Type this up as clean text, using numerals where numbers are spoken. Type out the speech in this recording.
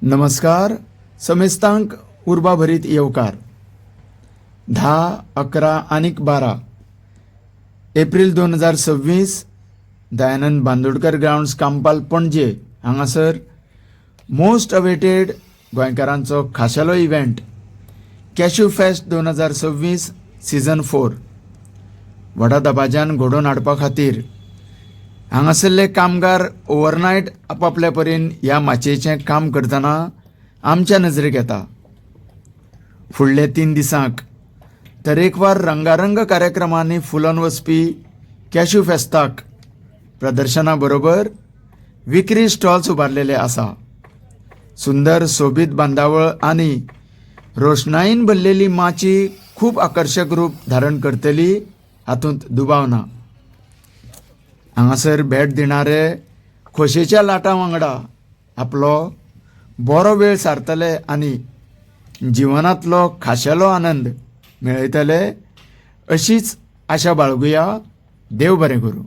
नमस्कार. समेस्तांक उर्बा भरीत येवकार. 10, 11 आणि 12 एप्रिल 2026 दयानंद बांदोडकर ग्राउंड्स कांपाल पणजे हांगासर मोस्ट अवेटेड गोंयकारांचो खाशेलो इव्हेंट कॅश्यू फेस्ट 2026 सीझन 4 व्हडा दबाज्यान घडोवन हाडपा खातीर हांगासरले कामगार ओव्हरनायट आपापल्या परीन ह्या माचयेचें काम करतना आमच्या नजरेक येता. फुडले 3 दिसांक तरेकवार रंगारंग कार्यक्रमांनी फुलोवन वचपी कॅश्यू फेस्ताक प्रदर्शना बरोबर विक्री स्टॉल्स उबारलेले आसा. सुंदर सोबीत बांदावळ आनी रोशनायेन भरलेली माची खूब आकर्शक रूप धारण करतली हातूंत दुबाव ना. हांगासर भेट दिणारे खोशेच्या लाटां वांगडा आपलो बरो वेळ सारतले आनी जिवनांतलो खाशेलो आनंद मेळयतले अशीच आशा बाळगुया. देव बरें करूं.